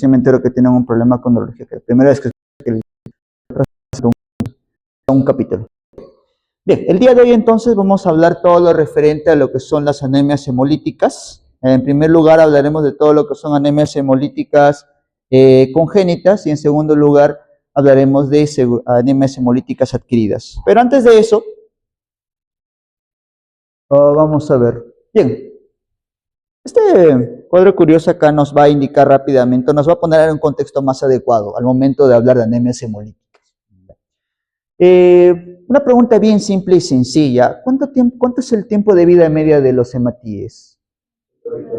me entero que tienen un problema con neurología. La primera vez que un capítulo. Bien, el día de hoy entonces vamos a hablar todo lo referente a lo que son las anemias hemolíticas. En primer lugar hablaremos de todo lo que son anemias hemolíticas congénitas y en segundo lugar hablaremos de anemias hemolíticas adquiridas. Pero antes de eso, vamos a ver. Bien, este cuadro curioso acá nos va a indicar rápidamente, nos va a poner en un contexto más adecuado al momento de hablar de anemias hemolíticas. Una pregunta bien simple y sencilla. ¿Cuánto es el tiempo de vida media de los hematíes?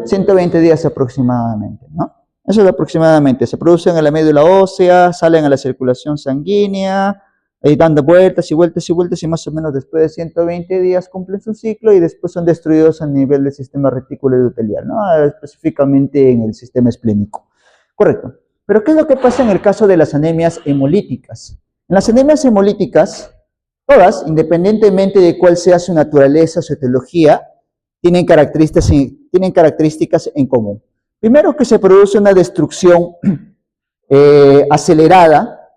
120 días aproximadamente, ¿no? Eso es aproximadamente. Se producen en la médula ósea, salen a la circulación sanguínea, ahí dando vueltas y vueltas y vueltas y más o menos después de 120 días cumplen su ciclo y después son destruidos a nivel del sistema retículo endotelial, ¿no? Específicamente en el sistema esplénico. Correcto. Pero ¿qué es lo que pasa en el caso de las anemias hemolíticas? En las anemias hemolíticas, todas, independientemente de cuál sea su naturaleza, su etiología, tienen características en común. Primero, que se produce una destrucción acelerada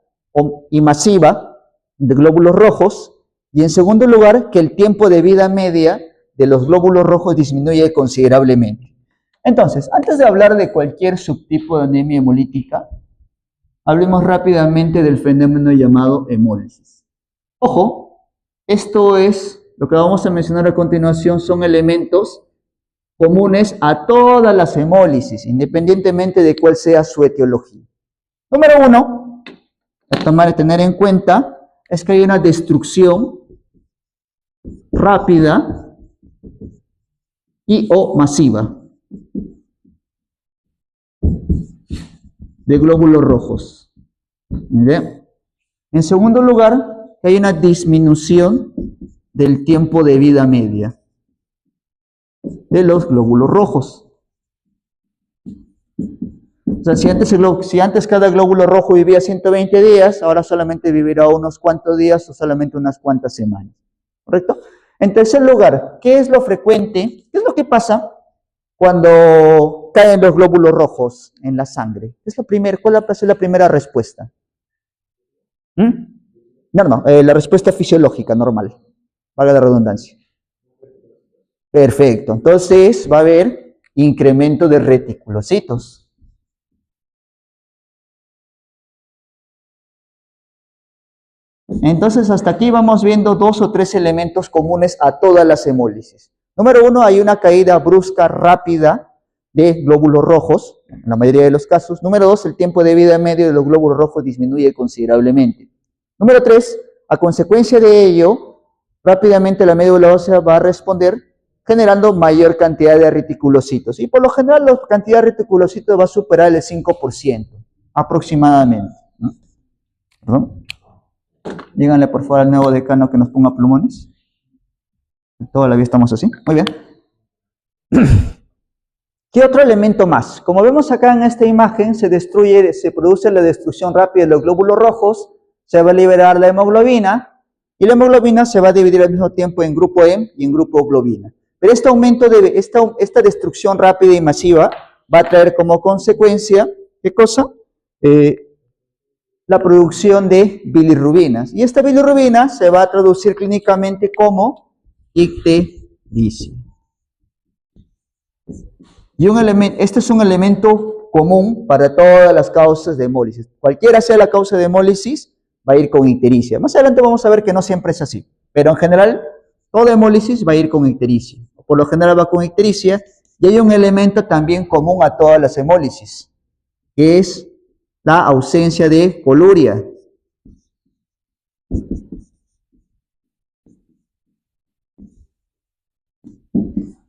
y masiva de glóbulos rojos, y en segundo lugar, que el tiempo de vida media de los glóbulos rojos disminuye considerablemente. Entonces, antes de hablar de cualquier subtipo de anemia hemolítica, hablemos rápidamente del fenómeno llamado hemólisis. Ojo, esto es lo que vamos a mencionar a continuación, son elementos comunes a todas las hemólisis, independientemente de cuál sea su etiología. Número uno, a tener en cuenta, es que hay una destrucción rápida y o masiva de glóbulos rojos. ¿Bien? En segundo lugar, hay una disminución del tiempo de vida media de los glóbulos rojos. O sea, si antes cada glóbulo rojo vivía 120 días, ahora solamente vivirá unos cuantos días o solamente unas cuantas semanas. ¿Correcto? En tercer lugar, ¿qué es lo frecuente? ¿Qué es lo que pasa cuando caen los glóbulos rojos en la sangre? ¿Cuál va a ser la primera respuesta? La respuesta fisiológica normal, valga la redundancia. Perfecto, entonces va a haber incremento de reticulocitos. Entonces hasta aquí vamos viendo 2 o 3 elementos comunes a todas las hemólisis. Número 1, hay una caída brusca, rápida de glóbulos rojos, en la mayoría de los casos. Número 2, el tiempo de vida medio de los glóbulos rojos disminuye considerablemente. Número 3, a consecuencia de ello, rápidamente la médula ósea va a responder generando mayor cantidad de reticulocitos. Y por lo general la cantidad de reticulocitos va a superar el 5%, aproximadamente. ¿Perdón? Díganle por favor al nuevo decano que nos ponga plumones. Toda la vida estamos así. Muy bien. ¿Qué otro elemento más? Como vemos acá en esta imagen, se produce la destrucción rápida de los glóbulos rojos, se va a liberar la hemoglobina, y la hemoglobina se va a dividir al mismo tiempo en grupo hemo y en grupo globina. Pero esta destrucción rápida y masiva va a traer como consecuencia, ¿qué cosa? La producción de bilirrubinas. Y esta bilirrubina se va a traducir clínicamente como ictericia. Y este es un elemento común para todas las causas de hemólisis. Cualquiera sea la causa de hemólisis, va a ir con ictericia. Más adelante vamos a ver que no siempre es así. Pero en general, toda hemólisis va a ir con ictericia. Por lo general va con ictericia. Y hay un elemento también común a todas las hemólisis, que es la ausencia de coluria.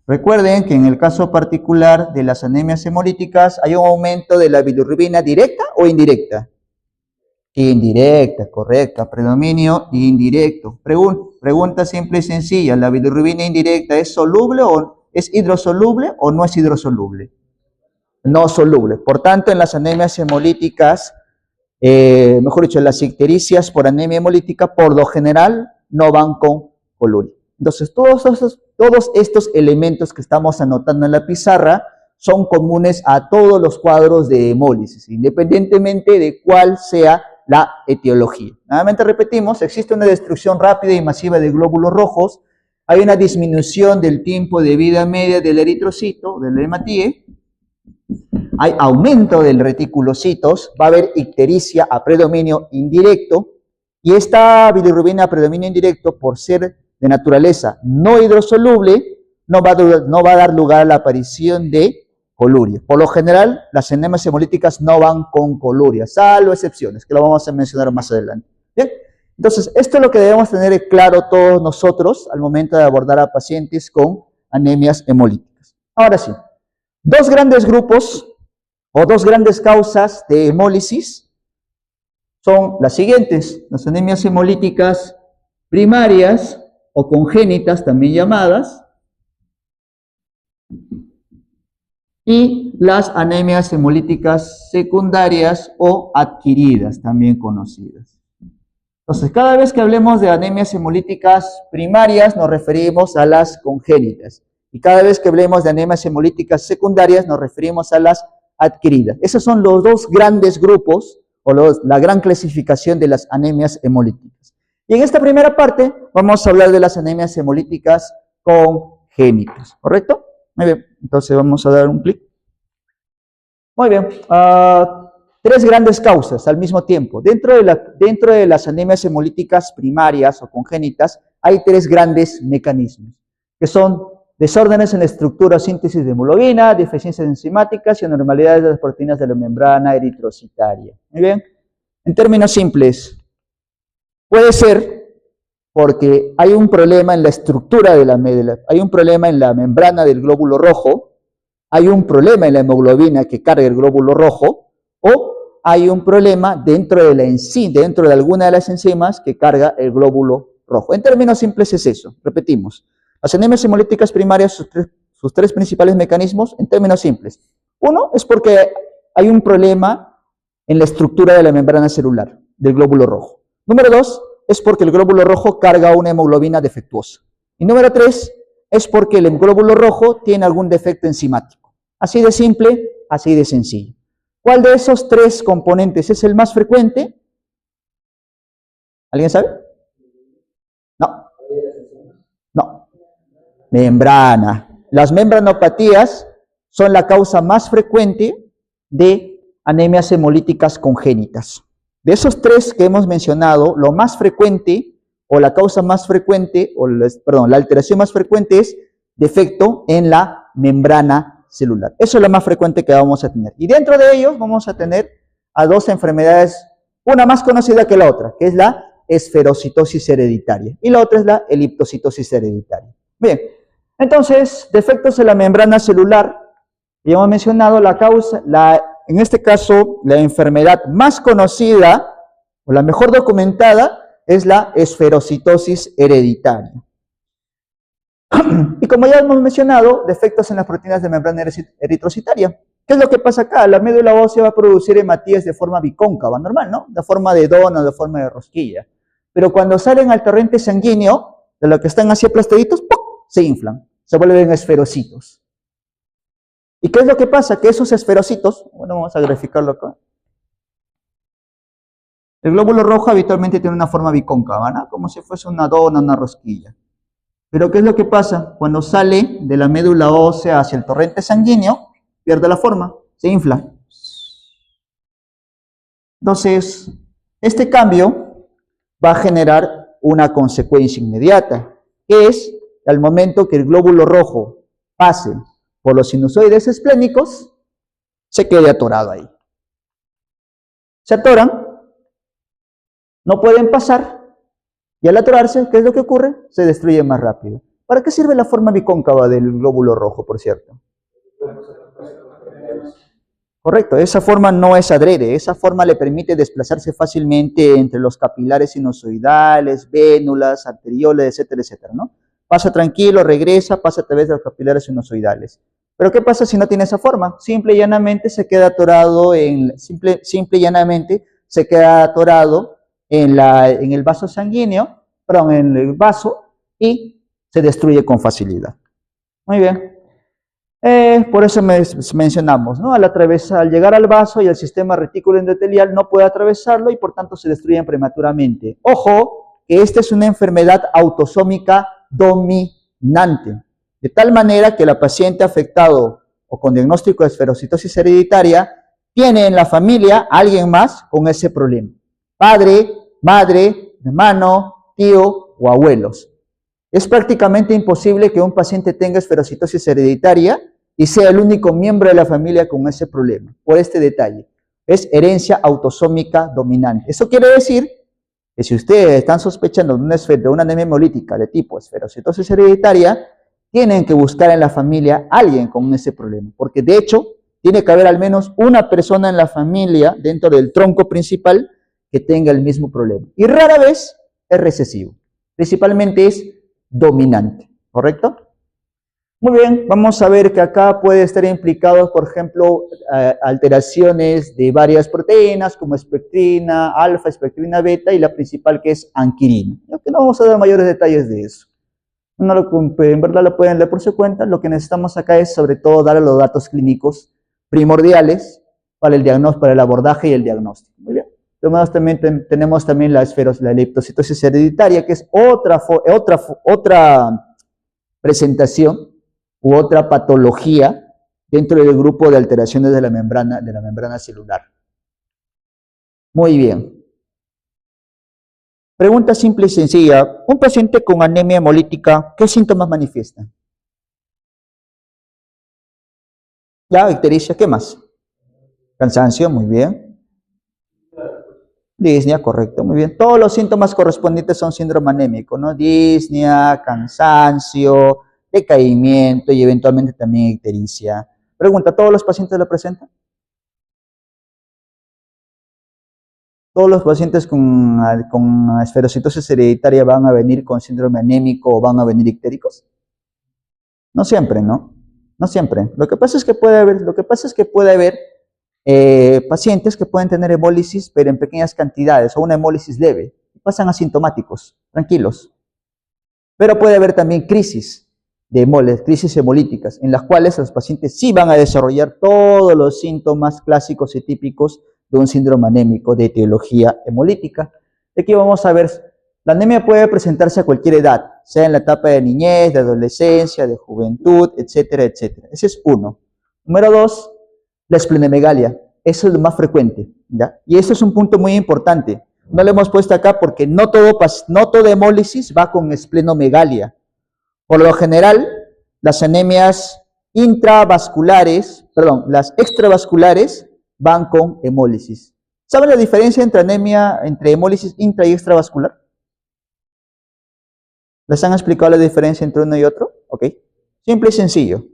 Recuerden que en el caso particular de las anemias hemolíticas hay un aumento de la bilirrubina directa o indirecta. Indirecta, correcta, predominio indirecto. Pregunta simple y sencilla, ¿la bilirrubina indirecta es soluble o es hidrosoluble o no es hidrosoluble? No soluble. Por tanto, en las anemias hemolíticas, mejor dicho, las ictericias por anemia hemolítica, por lo general, no van con coluria. Entonces, todos estos elementos que estamos anotando en la pizarra son comunes a todos los cuadros de hemólisis, independientemente de cuál sea la etiología. Nuevamente repetimos, existe una destrucción rápida y masiva de glóbulos rojos, hay una disminución del tiempo de vida media del eritrocito, del hematíe, hay aumento del reticulocitos, va a haber ictericia a predominio indirecto, y esta bilirrubina a predominio indirecto, por ser de naturaleza no hidrosoluble, no va a dar lugar a la aparición de coluria. Por lo general, las anemias hemolíticas no van con coluria, salvo excepciones, que lo vamos a mencionar más adelante. Bien, entonces, esto es lo que debemos tener claro todos nosotros al momento de abordar a pacientes con anemias hemolíticas. Ahora sí, dos grandes grupos o dos grandes causas de hemólisis son las siguientes: las anemias hemolíticas primarias o congénitas, también llamadas, y las anemias hemolíticas secundarias o adquiridas, también conocidas. Entonces, cada vez que hablemos de anemias hemolíticas primarias, nos referimos a las congénitas. Y cada vez que hablemos de anemias hemolíticas secundarias, nos referimos a las adquiridas. Esos son los dos grandes grupos, o la gran clasificación de las anemias hemolíticas. Y en esta primera parte, vamos a hablar de las anemias hemolíticas congénitas, ¿correcto? Muy bien, entonces vamos a dar un clic. Muy bien, tres grandes causas al mismo tiempo. Dentro de las anemias hemolíticas primarias o congénitas, hay tres grandes mecanismos, que son desórdenes en la estructura o síntesis de hemoglobina, deficiencias enzimáticas y anormalidades de las proteínas de la membrana eritrocitaria. Muy bien, en términos simples, puede ser porque hay un problema en la estructura de la médula, hay un problema en la membrana del glóbulo rojo, hay un problema en la hemoglobina que carga el glóbulo rojo, o hay un problema dentro de alguna de las enzimas que carga el glóbulo rojo. En términos simples es eso, repetimos. Las anemias hemolíticas primarias, sus tres principales mecanismos, en términos simples. Uno es porque hay un problema en la estructura de la membrana celular del glóbulo rojo. Número dos, es porque el glóbulo rojo carga una hemoglobina defectuosa. Y número tres, es porque el glóbulo rojo tiene algún defecto enzimático. Así de simple, así de sencillo. ¿Cuál de esos tres componentes es el más frecuente? ¿Alguien sabe? No. No. Membrana. Las membranopatías son la causa más frecuente de anemias hemolíticas congénitas. De esos tres que hemos mencionado, lo más frecuente, o la causa más frecuente, la alteración más frecuente es defecto en la membrana celular. Eso es lo más frecuente que vamos a tener. Y dentro de ellos vamos a tener a dos enfermedades, una más conocida que la otra, que es la esferocitosis hereditaria, y la otra es la eliptocitosis hereditaria. Bien, entonces, defectos en la membrana celular, ya hemos mencionado la causa, en este caso, la enfermedad más conocida, o la mejor documentada, es la esferocitosis hereditaria. Y como ya hemos mencionado, defectos en las proteínas de membrana eritrocitaria. ¿Qué es lo que pasa acá? La médula ósea va a producir hematíes de forma bicóncava, normal, ¿no? De forma de dona, de forma de rosquilla. Pero cuando salen al torrente sanguíneo, de lo que están así aplastaditos, ¡pum!, se inflan, se vuelven esferocitos. ¿Y qué es lo que pasa? Que esos esferocitos, bueno, vamos a graficarlo acá. El glóbulo rojo habitualmente tiene una forma bicóncava, ¿no? Como si fuese una dona, una rosquilla. Pero ¿qué es lo que pasa? Cuando sale de la médula ósea hacia el torrente sanguíneo, pierde la forma, se infla. Entonces, este cambio va a generar una consecuencia inmediata, que es al momento que el glóbulo rojo pase por los sinusoides esplénicos, se quede atorado ahí. Se atoran, no pueden pasar, y al atorarse, ¿qué es lo que ocurre? Se destruye más rápido. ¿Para qué sirve la forma bicóncava del glóbulo rojo, por cierto? Correcto, esa forma no es adrede, esa forma le permite desplazarse fácilmente entre los capilares sinusoidales, vénulas, arterioles, etcétera, etcétera, ¿no? Pasa tranquilo, regresa, pasa a través de los capilares sinusoidales. Pero ¿qué pasa si no tiene esa forma? Simple y llanamente se queda atorado en el vaso sanguíneo, en el vaso, y se destruye con facilidad. Muy bien. Por eso mencionamos, ¿no? Al llegar al vaso y el sistema retículo endotelial no puede atravesarlo y por tanto se destruyen prematuramente. Ojo, que esta es una enfermedad autosómica dominante, de tal manera que la paciente afectado o con diagnóstico de esferocitosis hereditaria tiene en la familia a alguien más con ese problema. Padre, madre, hermano, tío o abuelos. Es prácticamente imposible que un paciente tenga esferocitosis hereditaria y sea el único miembro de la familia con ese problema, por este detalle. Es herencia autosómica dominante. Eso quiere decir que si ustedes están sospechando de una anemia hemolítica de tipo esferocitosis hereditaria, tienen que buscar en la familia a alguien con ese problema, porque de hecho tiene que haber al menos una persona en la familia dentro del tronco principal que tenga el mismo problema. Y rara vez es recesivo, principalmente es dominante, ¿correcto? Muy bien, vamos a ver que acá puede estar implicados, por ejemplo, alteraciones de varias proteínas como espectrina, alfa, espectrina beta y la principal que es anquirina. Que no vamos a dar mayores detalles de eso. En verdad lo pueden leer por su cuenta. Lo que necesitamos acá es sobre todo dar los datos clínicos primordiales para el diagnóstico, para el abordaje y el diagnóstico. Muy bien. Además, también tenemos también la leptocitosis hereditaria, que es otra presentación u otra patología dentro del grupo de alteraciones de la membrana celular. Muy bien. Pregunta simple y sencilla. Un paciente con anemia hemolítica, ¿qué síntomas manifiesta? Ya, ictericia, ¿qué más? Cansancio, muy bien. Disnea, correcto, muy bien. Todos los síntomas correspondientes son síndrome anémico, ¿no? Disnea, cansancio, decaimiento y eventualmente también ictericia. Pregunta, ¿todos los pacientes lo presentan? ¿Todos los pacientes con esferocitosis hereditaria van a venir con síndrome anémico o van a venir ictéricos? No siempre, ¿no? No siempre. Lo que pasa es que puede haber pacientes que pueden tener hemólisis, pero en pequeñas cantidades, o una hemólisis leve. Pasan asintomáticos, tranquilos. Pero puede haber también crisis hemolíticas, en las cuales los pacientes sí van a desarrollar todos los síntomas clásicos y típicos de un síndrome anémico de etiología hemolítica. Aquí vamos a ver, la anemia puede presentarse a cualquier edad, sea en la etapa de niñez, de adolescencia, de juventud, etcétera, etcétera. Ese es uno. Número dos, la esplenomegalia. Eso es lo más frecuente, ¿ya? Y eso es un punto muy importante. No lo hemos puesto acá porque no toda hemólisis va con esplenomegalia. Por lo general, las anemias las extravasculares van con hemólisis. ¿Saben la diferencia entre hemólisis intra y extravascular? ¿Les han explicado la diferencia entre uno y otro? Ok. Simple y sencillo.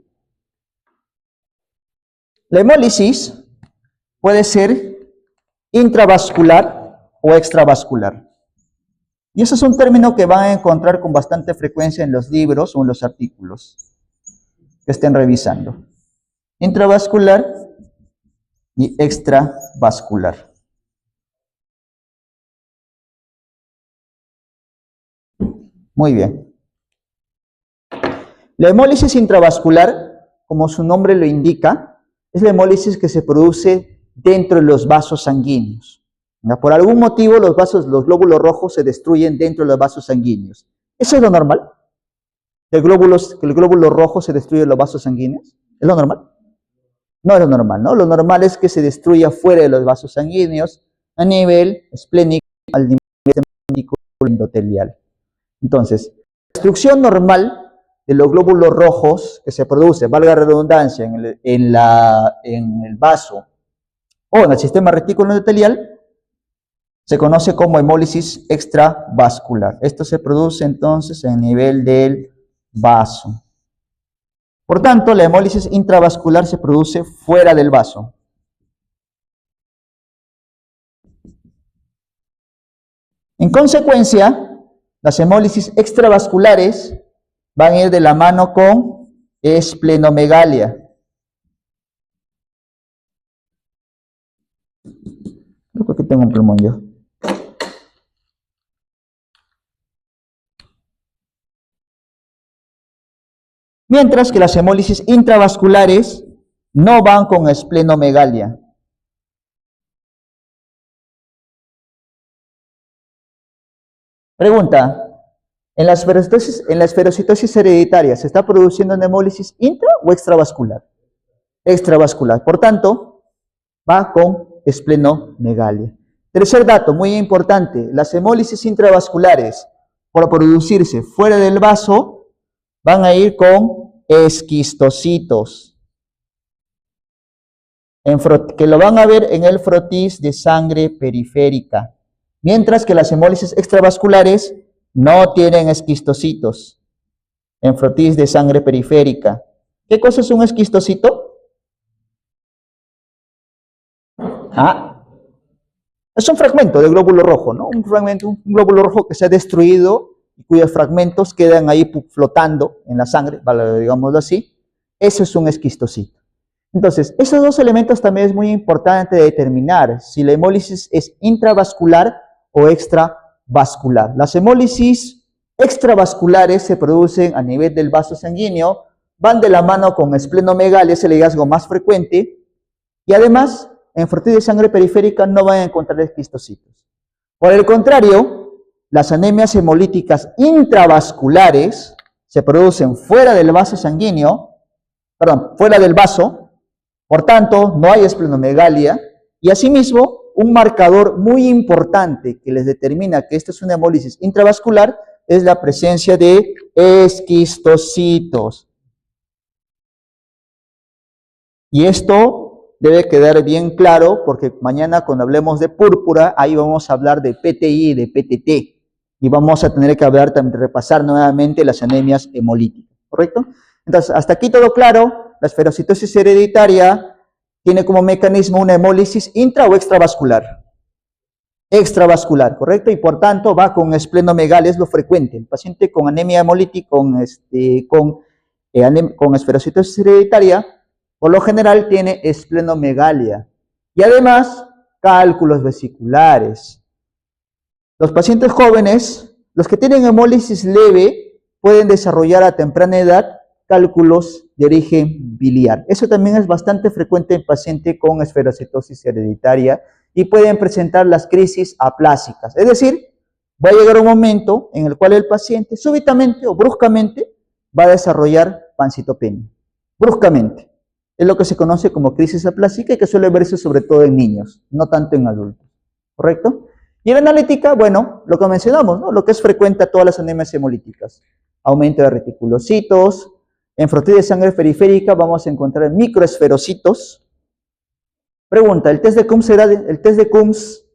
La hemólisis puede ser intravascular o extravascular. Y ese es un término que van a encontrar con bastante frecuencia en los libros o en los artículos que estén revisando. Intravascular y extravascular. Muy bien. La hemólisis intravascular, como su nombre lo indica, es la hemólisis que se produce dentro de los vasos sanguíneos. Por algún motivo los glóbulos rojos se destruyen dentro de los vasos sanguíneos. ¿Eso es lo normal? Que el glóbulo rojo se destruye en los vasos sanguíneos. ¿Es lo normal? No es lo normal, ¿no? Lo normal es que se destruya fuera de los vasos sanguíneos a nivel esplénico, al nivel endotelial. Entonces, la destrucción normal de los glóbulos rojos que se produce, valga la redundancia, en el vaso o en el sistema retículo endotelial, se conoce como hemólisis extravascular. Esto se produce entonces en el nivel del vaso. Por tanto, la hemólisis intravascular se produce fuera del vaso. En consecuencia, las hemólisis extravasculares van a ir de la mano con esplenomegalia. Creo que aquí tengo un pulmón yo. Mientras que las hemólisis intravasculares no van con esplenomegalia. Pregunta, ¿en la esferocitosis hereditaria se está produciendo una hemólisis intra o extravascular? Extravascular. Por tanto, va con esplenomegalia. Tercer dato, muy importante, las hemólisis intravasculares, por producirse fuera del vaso, van a ir con esquistocitos, que lo van a ver en el frotis de sangre periférica, mientras que las hemólisis extravasculares no tienen esquistocitos en frotis de sangre periférica. ¿Qué cosa es un esquistocito? Es un fragmento de glóbulo rojo, ¿no? Un glóbulo rojo que se ha destruido y cuyos fragmentos quedan ahí flotando en la sangre, digámoslo así. Eso es un esquistocito. Entonces, esos dos elementos también es muy importante determinar si la hemólisis es intravascular o extravascular. Las hemólisis extravasculares se producen a nivel del vaso sanguíneo, van de la mano con esplenomegalia, es el hallazgo más frecuente, y además, en frotis de sangre periférica no van a encontrar esquistocitos. Por el contrario, las anemias hemolíticas intravasculares se producen fuera del vaso sanguíneo, fuera del vaso, por tanto, no hay esplenomegalia, y asimismo, un marcador muy importante que les determina que esta es una hemólisis intravascular es la presencia de esquistocitos. Y esto debe quedar bien claro porque mañana cuando hablemos de púrpura, ahí vamos a hablar de PTI y de PTT. Y vamos a tener que hablar también, repasar nuevamente las anemias hemolíticas, ¿correcto? Entonces, hasta aquí todo claro. La esferocitosis hereditaria tiene como mecanismo una hemólisis intra o extravascular. Extravascular, ¿correcto? Y por tanto va con esplenomegalia, es lo frecuente. El paciente con anemia hemolítica, con esferocitosis hereditaria, por lo general tiene esplenomegalia. Y además, cálculos vesiculares. Los pacientes jóvenes, los que tienen hemólisis leve, pueden desarrollar a temprana edad cálculos de origen biliar. Eso también es bastante frecuente en pacientes con esferocitosis hereditaria y pueden presentar las crisis aplásicas. Es decir, va a llegar un momento en el cual el paciente súbitamente o bruscamente va a desarrollar pancitopenia. Bruscamente. Es lo que se conoce como crisis aplásica y que suele verse sobre todo en niños, no tanto en adultos. ¿Correcto? Y en la analítica, bueno, lo que mencionamos, ¿no? Lo que es frecuente a todas las anemias hemolíticas. Aumento de reticulocitos. En frotis de sangre periférica vamos a encontrar microesferocitos. Pregunta, ¿el test de Coombs será el test de Coombs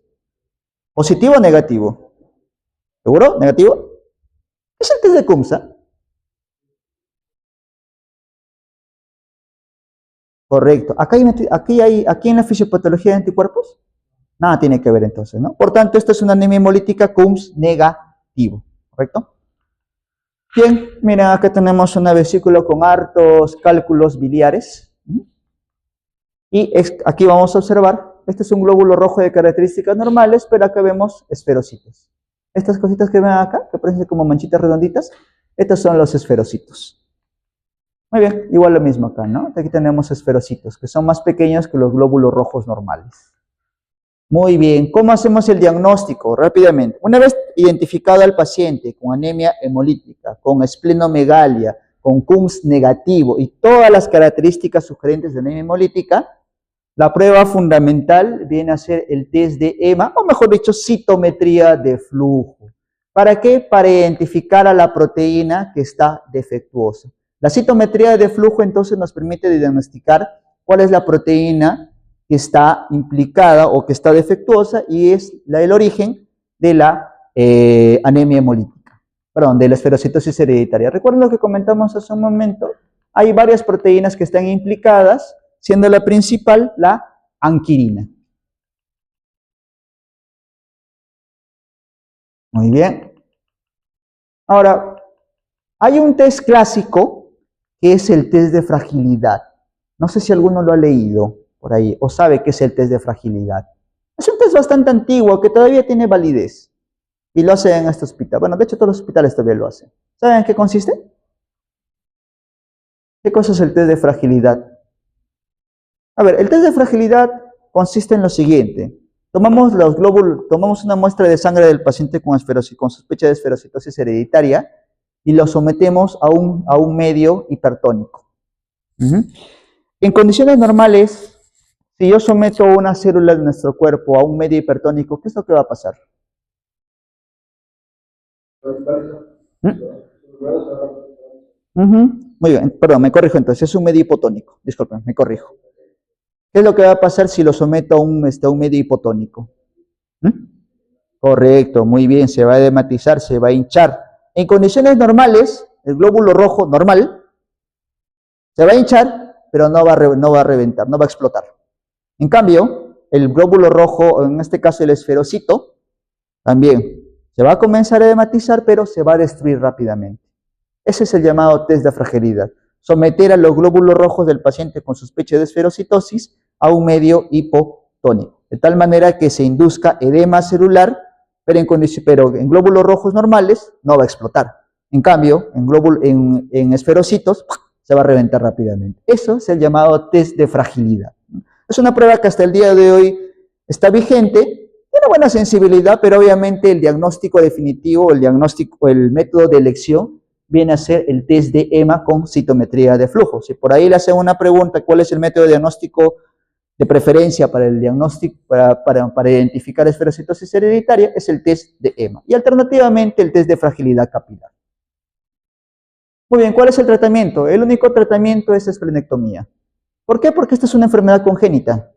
positivo o negativo? ¿Seguro? ¿Negativo? ¿Qué es el test de Coombs? Correcto. Aquí en la fisiopatología de anticuerpos, nada tiene que ver entonces, ¿no? Por tanto, esta es una anemia hemolítica Coombs negativo, ¿correcto? Bien, miren, acá tenemos una vesícula con hartos cálculos biliares. Y aquí vamos a observar, este es un glóbulo rojo de características normales, pero acá vemos esferocitos. Estas cositas que ven acá, que parecen como manchitas redonditas, estos son los esferocitos. Muy bien, igual lo mismo acá, ¿no? Aquí tenemos esferocitos, que son más pequeños que los glóbulos rojos normales. Muy bien, ¿cómo hacemos el diagnóstico? Rápidamente. Una vez identificado al paciente con anemia hemolítica, con esplenomegalia, con Coombs negativo y todas las características sugerentes de anemia hemolítica, la prueba fundamental viene a ser el test de EMA, o mejor dicho, citometría de flujo. ¿Para qué? Para identificar a la proteína que está defectuosa. La citometría de flujo entonces nos permite diagnosticar cuál es la proteína que está implicada o que está defectuosa y es el origen de la anemia hemolítica, de la esferocitosis hereditaria. Recuerden lo que comentamos hace un momento, hay varias proteínas que están implicadas, siendo la principal la anquirina. Muy bien. Ahora, hay un test clásico que es el test de fragilidad. No sé si alguno lo ha leído por ahí o sabe qué es el test de fragilidad. Es un test bastante antiguo que todavía tiene validez y lo hacen en este hospital. Bueno, de hecho todos los hospitales todavía lo hacen. ¿Saben en qué consiste? ¿Qué cosa es el test de fragilidad? A ver, el test de fragilidad consiste en lo siguiente. Tomamos los glóbulos, tomamos una muestra de sangre del paciente con sospecha de esferocitosis hereditaria y lo sometemos a un medio hipertónico. En condiciones normales, si yo someto una célula de nuestro cuerpo a un medio hipertónico, ¿qué es lo que va a pasar? Muy bien, perdón, me corrijo entonces, es un medio hipotónico, disculpen, me corrijo. ¿Qué es lo que va a pasar si lo someto a un medio hipotónico? Correcto, muy bien, se va a edematizar, se va a hinchar. En condiciones normales, el glóbulo rojo normal se va a hinchar, pero no va a reventar, no va a explotar. En cambio, el glóbulo rojo, en este caso el esferocito, también se va a comenzar a edematizar, pero se va a destruir rápidamente. Ese es el llamado test de fragilidad. Someter a los glóbulos rojos del paciente con sospecha de esferocitosis a un medio hipotónico, de tal manera que se induzca edema celular, pero en glóbulos rojos normales no va a explotar. En cambio, en esferocitos se va a reventar rápidamente. Eso es el llamado test de fragilidad. Es una prueba que hasta el día de hoy está vigente, tiene buena sensibilidad, pero obviamente el diagnóstico definitivo, el método de elección viene a ser el test de EMA con citometría de flujo. Si por ahí le hacen una pregunta, ¿cuál es el método de diagnóstico de preferencia para el diagnóstico, para identificar esferocitosis hereditaria? Es el test de EMA. Y alternativamente el test de fragilidad capilar. Muy bien, ¿cuál es el tratamiento? El único tratamiento es esplenectomía. ¿Por qué? Porque esta es una enfermedad congénita.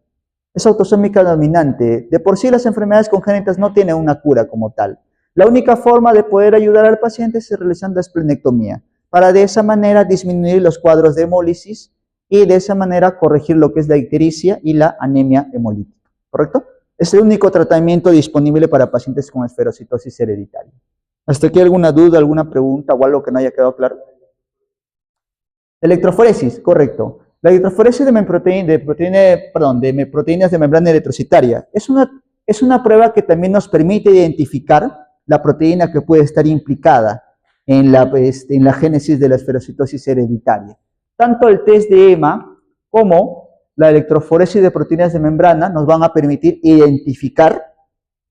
Es autosómica dominante. De por sí las enfermedades congénitas no tienen una cura como tal. La única forma de poder ayudar al paciente es realizando esplenectomía, para de esa manera disminuir los cuadros de hemólisis y de esa manera corregir lo que es la ictericia y la anemia hemolítica, ¿correcto? Es el único tratamiento disponible para pacientes con esferocitosis hereditaria. ¿Hasta aquí alguna duda, alguna pregunta o algo que no haya quedado claro? Electroforesis, correcto. La electroforesis de proteínas de membrana eritrocitaria es una prueba que también nos permite identificar la proteína que puede estar implicada en la génesis de la esferocitosis hereditaria. Tanto el test de EMA como la electroforesis de proteínas de membrana nos van a permitir identificar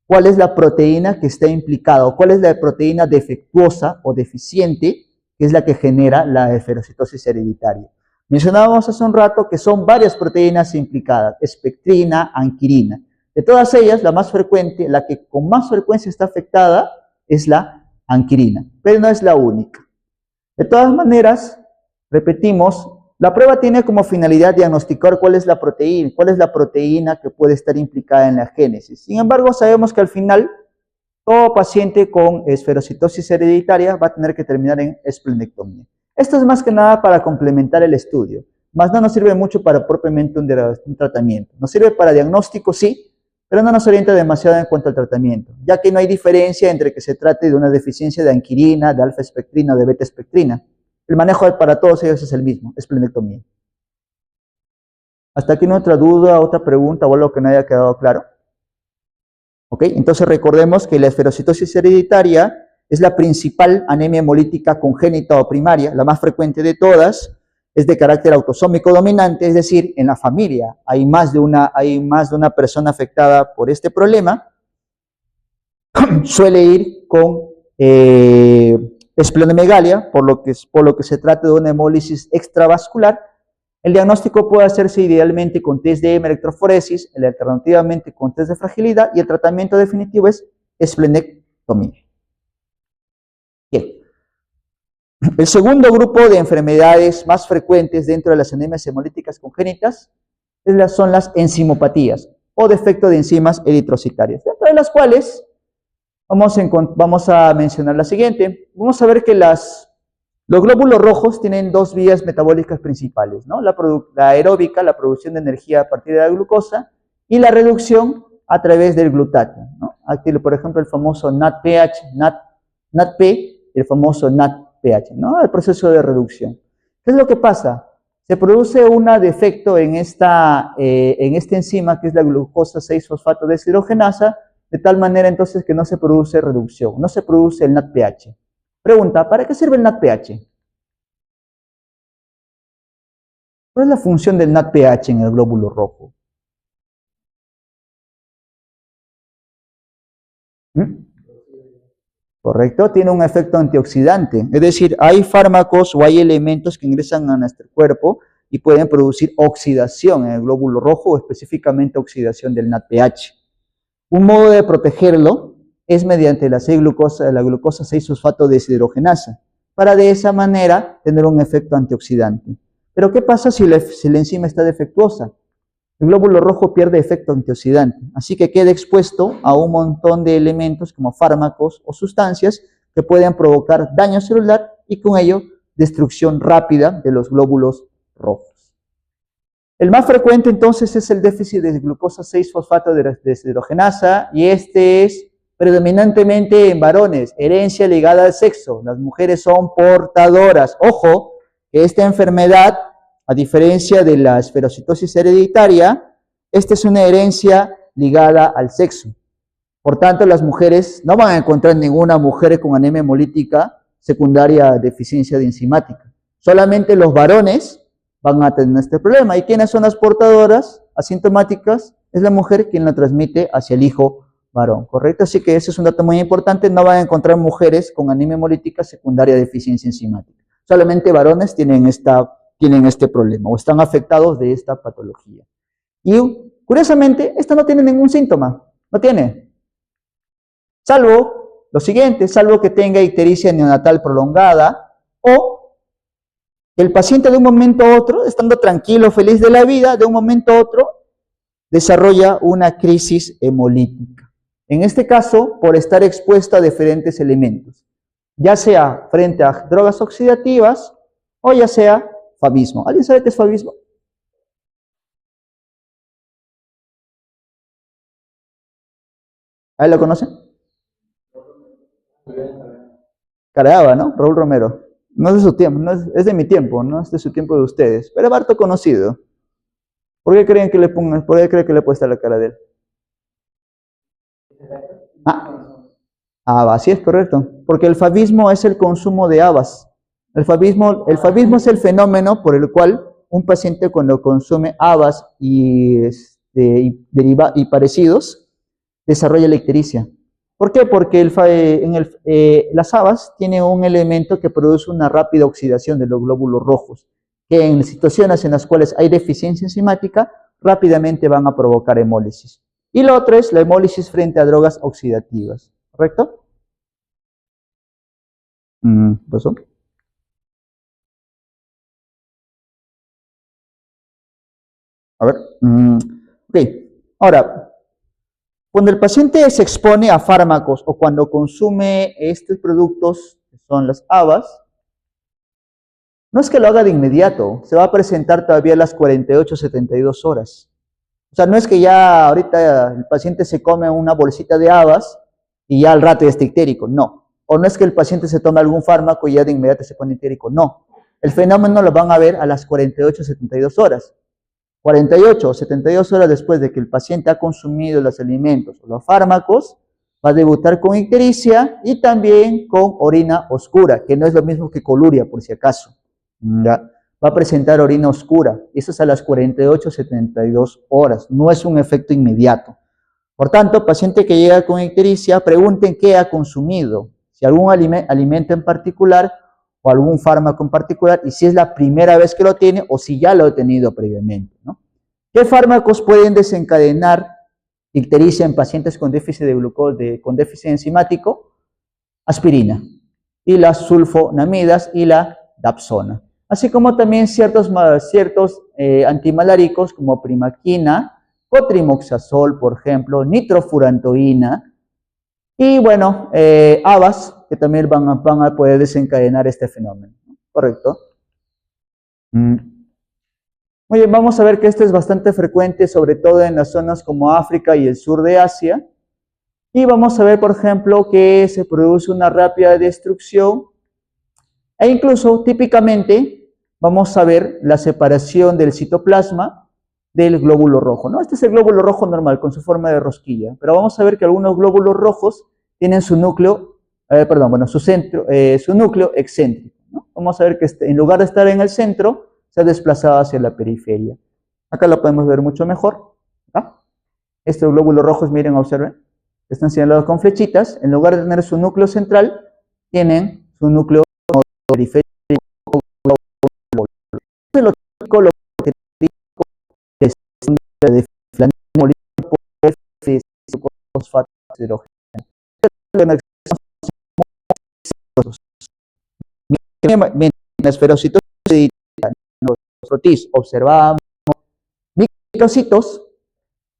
cuál es la proteína que está implicada o cuál es la proteína defectuosa o deficiente que es la que genera la esferocitosis hereditaria. Mencionábamos hace un rato que son varias proteínas implicadas, espectrina, anquirina. De todas ellas, la más frecuente, la que con más frecuencia está afectada es la anquirina, pero no es la única. De todas maneras, repetimos, la prueba tiene como finalidad diagnosticar cuál es la proteína que puede estar implicada en la génesis. Sin embargo, sabemos que al final todo paciente con esferocitosis hereditaria va a tener que terminar en esplenectomía. Esto es más que nada para complementar el estudio, más no nos sirve mucho para propiamente un tratamiento. Nos sirve para diagnóstico, sí, pero no nos orienta demasiado en cuanto al tratamiento, ya que no hay diferencia entre que se trate de una deficiencia de anquirina, de alfa-espectrina o de beta-espectrina. El manejo para todos ellos es el mismo, esplenectomía. ¿Hasta aquí no hay otra duda, otra pregunta o algo que no haya quedado claro? ¿Ok? Entonces recordemos que la esferocitosis hereditaria es la principal anemia hemolítica congénita o primaria, la más frecuente de todas, es de carácter autosómico dominante, es decir, en la familia hay más de una persona afectada por este problema, suele ir con esplenomegalia, por lo que se trata de una hemólisis extravascular. El diagnóstico puede hacerse idealmente con test de electroforesis, alternativamente con test de fragilidad, y el tratamiento definitivo es esplenectomía. Bien. El segundo grupo de enfermedades más frecuentes dentro de las anemias hemolíticas congénitas son las enzimopatías o defecto de enzimas eritrocitarias, dentro de las cuales vamos a mencionar la siguiente. Vamos a ver que los glóbulos rojos tienen dos vías metabólicas principales, ¿no? La aeróbica, la producción de energía a partir de la glucosa, y la reducción a través del glutato, ¿no? Aquí, por ejemplo, el famoso NADPH, NADP, el famoso NADPH, ¿no? El proceso de reducción. ¿Qué es lo que pasa? Se produce un defecto en esta enzima, que es la glucosa 6-fosfato deshidrogenasa, de tal manera entonces que no se produce reducción, no se produce el NADPH. Pregunta, ¿para qué sirve el NADPH? ¿Cuál es la función del NADPH en el glóbulo rojo? ¿Mm? Correcto, tiene un efecto antioxidante. Es decir, hay fármacos o hay elementos que ingresan a nuestro cuerpo y pueden producir oxidación en el glóbulo rojo, o específicamente oxidación del NADPH. Un modo de protegerlo es mediante la glucosa 6-fosfato deshidrogenasa, para de esa manera tener un efecto antioxidante. Pero ¿qué pasa si la enzima está defectuosa? El glóbulo rojo pierde efecto antioxidante, así que queda expuesto a un montón de elementos como fármacos o sustancias que pueden provocar daño celular y con ello destrucción rápida de los glóbulos rojos. El más frecuente entonces es el déficit de glucosa 6-fosfato deshidrogenasa y este es predominantemente en varones, herencia ligada al sexo. Las mujeres son portadoras. Ojo, que esta enfermedad, a diferencia de la esferocitosis hereditaria, esta es una herencia ligada al sexo. Por tanto, las mujeres no van a encontrar ninguna mujer con anemia hemolítica secundaria a deficiencia de enzimática. Solamente los varones van a tener este problema. ¿Y quiénes son las portadoras asintomáticas? Es la mujer quien la transmite hacia el hijo varón, ¿correcto? Así que ese es un dato muy importante. No van a encontrar mujeres con anemia hemolítica secundaria a deficiencia enzimática. Solamente varones tienen este problema o están afectados de esta patología. Y curiosamente, esta no tiene ningún síntoma, no tiene. Salvo lo siguiente, salvo que tenga ictericia neonatal prolongada o el paciente de un momento a otro, estando tranquilo, feliz de la vida, de un momento a otro, desarrolla una crisis hemolítica. En este caso, por estar expuesto a diferentes elementos, ya sea frente a drogas oxidativas o ya sea favismo. ¿Alguien sabe qué es favismo? ¿Ahí lo conocen? Careaba, ¿no? Raúl Romero. No es de su tiempo, es de mi tiempo, no es de su tiempo de ustedes. Pero es harto conocido. ¿Por qué creen que le pongan, por qué creen que le he puesto la cara de él? Habas, sí es correcto. Porque el favismo es el consumo de habas. El favismo es el fenómeno por el cual un paciente cuando consume habas y parecidos desarrolla la ictericia. ¿Por qué? Porque las habas tienen un elemento que produce una rápida oxidación de los glóbulos rojos, que en situaciones en las cuales hay deficiencia enzimática, rápidamente van a provocar hemólisis. Y lo otro es la hemólisis frente a drogas oxidativas, ¿correcto? ¿Pasó? A ver. Ok. Ahora, cuando el paciente se expone a fármacos o cuando consume estos productos, que son las habas, no es que lo haga de inmediato, se va a presentar todavía a las 48-72 horas. O sea, no es que ya ahorita el paciente se come una bolsita de habas y ya al rato ya está ictérico, no. O no es que el paciente se tome algún fármaco y ya de inmediato se pone ictérico, no. El fenómeno lo van a ver a las 48-72 horas. 48 o 72 horas después de que el paciente ha consumido los alimentos o los fármacos, va a debutar con ictericia y también con orina oscura, que no es lo mismo que coluria, por si acaso. ¿Ya? Va a presentar orina oscura, eso es a las 48 o 72 horas, no es un efecto inmediato. Por tanto, paciente que llega con ictericia, pregunten qué ha consumido, si algún alimento en particular o algún fármaco en particular, y si es la primera vez que lo tiene o si ya lo ha tenido previamente, ¿no? ¿Qué fármacos pueden desencadenar ictericia en pacientes con déficit de glucosa, con déficit enzimático? Aspirina, y las sulfonamidas y la dapsona, así como también ciertos antimaláricos como primaquina, cotrimoxazol, por ejemplo, nitrofurantoína, y bueno, habas, que también van a poder desencadenar este fenómeno, ¿correcto? Muy bien, vamos a ver que esto es bastante frecuente, sobre todo en las zonas como África y el sur de Asia. Y vamos a ver, por ejemplo, que se produce una rápida destrucción e incluso típicamente vamos a ver la separación del citoplasma del glóbulo rojo, ¿no? Este es el glóbulo rojo normal con su forma de rosquilla, pero vamos a ver que algunos glóbulos rojos tienen su núcleo, su núcleo excéntrico, ¿no? Vamos a ver que en lugar de estar en el centro, se ha desplazado hacia la periferia. Acá lo podemos ver mucho mejor. ¿Ah? Estos glóbulos rojos, miren, observen, están señalados con flechitas. En lugar de tener su núcleo central, tienen su núcleo periférico. Eso es lo típico, lo característico de la fosfato hidrógeno. Mientras la esferocitosis se dirige los protis, observamos microcitos.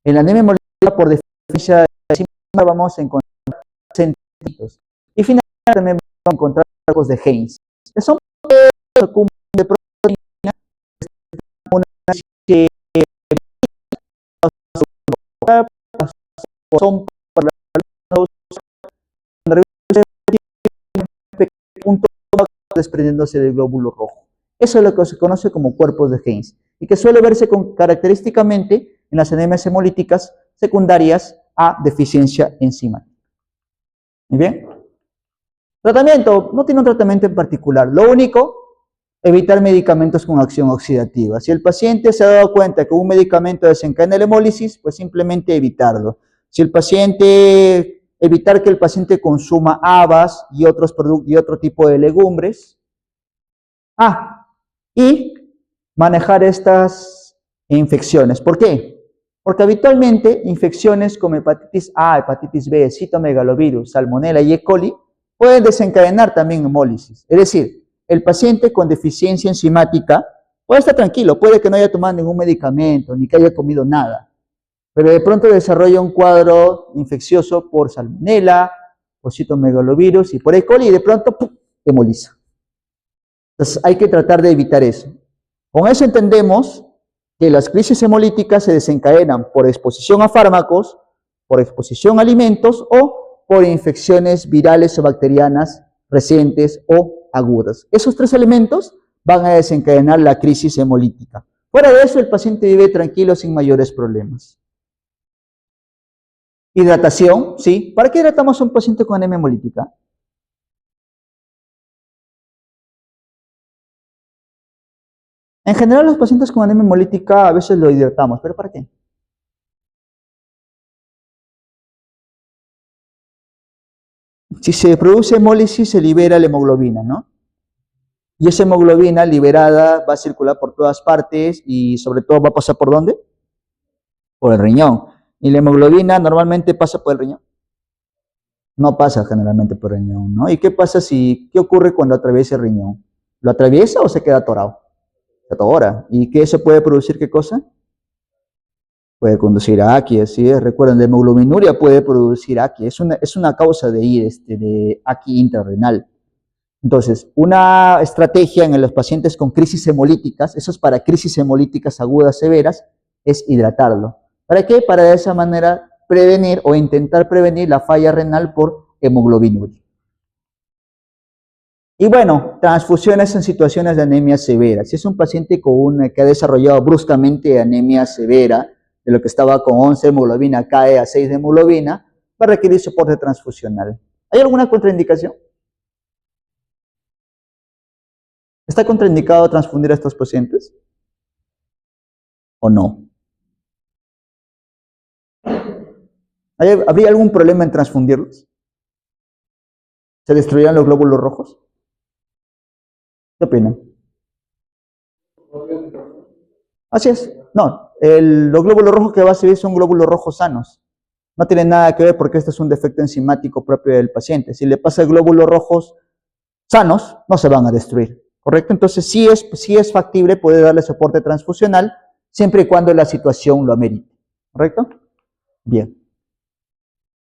En la anemia molecular por deficiencia de enzima vamos a encontrar centrocitos. Y finalmente también vamos a encontrar rasgos de Heinz. Que son acúmulos de proteína que son punto desprendiéndose del glóbulo rojo. Eso es lo que se conoce como cuerpos de Heinz y que suele verse característicamente en las anemias hemolíticas secundarias a deficiencia enzimática. Muy bien. Tratamiento, no tiene un tratamiento en particular. Lo único, evitar medicamentos con acción oxidativa. Si el paciente se ha dado cuenta que un medicamento desencadena la hemólisis, pues simplemente evitarlo. Si el paciente, evitar que el paciente consuma habas y otros productos y otro tipo de legumbres. Y manejar estas infecciones. ¿Por qué? Porque habitualmente infecciones como hepatitis A, hepatitis B, citomegalovirus, salmonella y E. coli pueden desencadenar también hemólisis. Es decir, el paciente con deficiencia enzimática puede estar tranquilo, puede que no haya tomado ningún medicamento, ni que haya comido nada, pero de pronto desarrolla un cuadro infeccioso por salmonella, por citomegalovirus y por E. coli y de pronto ¡pum!, hemoliza. Entonces hay que tratar de evitar eso. Con eso entendemos que las crisis hemolíticas se desencadenan por exposición a fármacos, por exposición a alimentos o por infecciones virales o bacterianas recientes o agudas. Esos tres elementos van a desencadenar la crisis hemolítica. Fuera de eso, el paciente vive tranquilo sin mayores problemas. Hidratación, ¿sí? ¿Para qué hidratamos a un paciente con anemia hemolítica? En general, los pacientes con anemia hemolítica a veces lo hidratamos, ¿pero para qué? Si se produce hemólisis, se libera la hemoglobina, ¿no? Y esa hemoglobina liberada va a circular por todas partes y sobre todo va a pasar ¿por dónde? Por el riñón. ¿Y la hemoglobina normalmente pasa por el riñón? No pasa generalmente por el riñón, ¿no? ¿Y qué ocurre cuando atraviesa el riñón? ¿Lo atraviesa o se queda atorado? Se atora. ¿Y qué eso puede producir qué cosa? Puede conducir a AQI, ¿sí? Recuerden, la hemoglobinuria puede producir AQI, es una causa de AQI intrarrenal. Entonces, una estrategia en los pacientes con crisis hemolíticas, eso es para crisis hemolíticas agudas severas, es hidratarlo. ¿Para qué? Para de esa manera prevenir o intentar prevenir la falla renal por hemoglobinuria. Y bueno, transfusiones en situaciones de anemia severa. Si es un paciente que ha desarrollado bruscamente anemia severa, de lo que estaba con 11 de hemoglobina cae a 6 de hemoglobina, va a requerir soporte transfusional. ¿Hay alguna contraindicación? ¿Está contraindicado transfundir a estos pacientes? ¿O no? ¿Habría algún problema en transfundirlos? ¿Se destruirán los glóbulos rojos? ¿Qué opinan? Así es. No, los glóbulos rojos que va a servir son glóbulos rojos sanos. No tiene nada que ver porque este es un defecto enzimático propio del paciente. Si le pasa glóbulos rojos sanos, no se van a destruir. ¿Correcto? Entonces sí es factible poder darle soporte transfusional siempre y cuando la situación lo amerite. ¿Correcto? Bien.